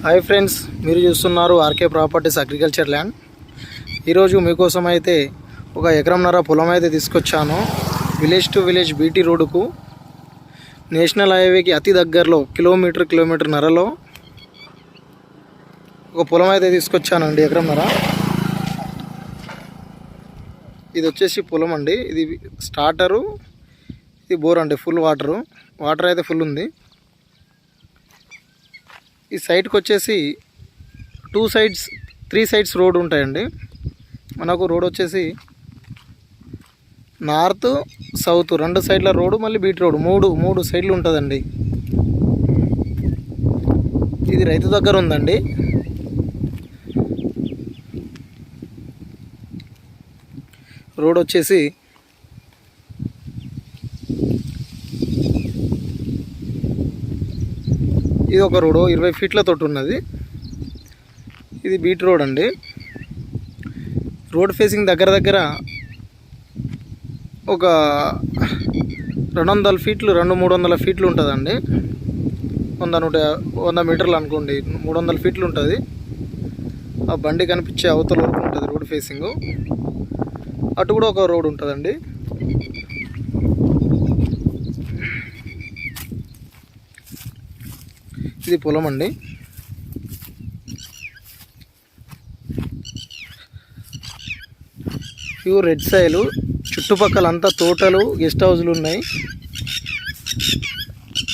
Hi friends, మీరు చూస్తున్నారు RK properties agriculture land. ఈరోజు మీకోసం అయితే ఒక ఎకరంన్నర పొలం అయితే తీసుకొచ్చాను. విలేజ్ టు విలేజ్ బీటీ రోడ్డుకు నేషనల్ హైవేకి అతి దగ్గరలో కిలోమీటర్న్నరలో ఒక పొలం అయితే తీసుకొచ్చానండి. ఎకరంన్నర. ఇది వచ్చేసి పొలం అండి. ఇది స్టార్టరు, ఇది బోర్ అండి. ఫుల్ వాటర్ అయితే ఫుల్ ఉంది. ఈ సైడ్కి వచ్చేసి 3 సైడ్స్ రోడ్ ఉంటాయండి. మనకు రోడ్ వచ్చేసి నార్త్ సౌత్ 2 సైడ్ల రోడ్డు, మళ్ళీ బీట్ రోడ్ మూడు సైడ్లు ఉంటుందండి. ఇది రైతు దగ్గర ఉందండి. రోడ్ వచ్చేసి ఇది ఒక రోడ్ 20 ఫీట్ల తోటి ఉన్నది. ఇది బీట్ రోడ్ అండి. రోడ్ ఫేసింగ్ దగ్గర ఒక 200 ఫీట్లు 200-300 ఫీట్లు ఉంటుందండి. 100 మీటర్లు అనుకోండి, 300 ఫీట్లు ఉంటుంది. ఆ బండి కనిపించే అవతల వరకు ఉంటుంది రోడ్ ఫేసింగ్. అటు కూడా ఒక రోడ్ ఉంటుందండి. ఇది పొలం అండి. Pure red soil. చుట్టుపక్కల అంతా తోటలు, గెస్ట్ హౌస్లు ఉన్నాయి.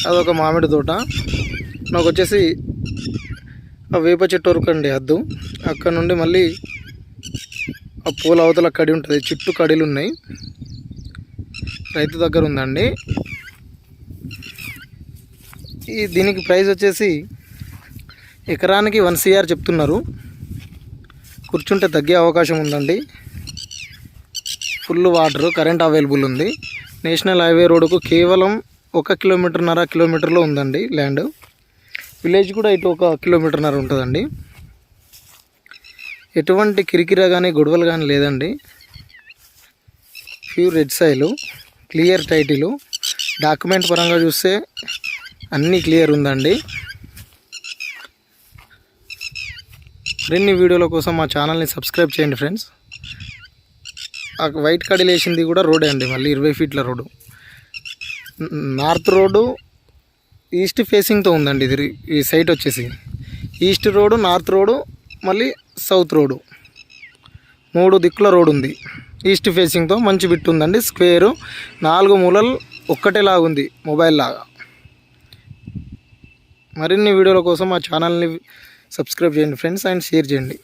అదొక మామిడి తోట. నాకు వచ్చేసి ఆ వేప చెట్టు వరకు అండి హద్దు. అక్కడ నుండి మళ్ళీ ఆ పూల అవతల కడి ఉంటుంది. చుట్టూ కడీలు ఉన్నాయి. రైతు దగ్గర ఉందండి. దీనికి ప్రైస్ వచ్చేసి ఎకరానికి 1 CR చెప్తున్నారు. కూర్చుంటే తగ్గే అవకాశం ఉందండి. ఫుల్ వాటర్, కరెంట్ అవైలబుల్ ఉంది. నేషనల్ హైవే రోడ్డుకు కేవలం 1.5 కిలోమీటర్లో ఉందండి ల్యాండ్. విలేజ్ కూడా ఇటు 1.5 కిలోమీటర్న్నర ఉంటుందండి. ఎటువంటి కిరికిరా కానీ గొడవలు కానీ లేదండి. Pure red soil, clear title. Document పరంగా చూస్తే అన్నీ క్లియర్ ఉందండి. మరిన్ని వీడియోల కోసం మా ఛానల్ని సబ్స్క్రైబ్ చేయండి ఫ్రెండ్స్. ఆ వైట్ కడీలు వేసింది కూడా రోడే అండి. మళ్ళీ 20 ఫీట్ల రోడ్డు. నార్త్ రోడ్డు ఈస్ట్ ఫేసింగ్తో ఉందండి. ఇది ఈ సైట్ వచ్చేసి ఈస్ట్ రోడ్డు, నార్త్ రోడ్డు, మళ్ళీ సౌత్ రోడ్డు, 3 దిక్కుల రోడ్ ఉంది. ఈస్ట్ ఫేసింగ్తో మంచి బిట్ ఉందండి. స్క్వేరు 4 మూలలు ఒక్కటేలాగుంది, మొబైల్ లాగా. మరిన్ని వీడియోల కోసం మా ఛానల్ని సబ్స్క్రైబ్ చేయండి ఫ్రెండ్స్, అండ్ షేర్ చేయండి.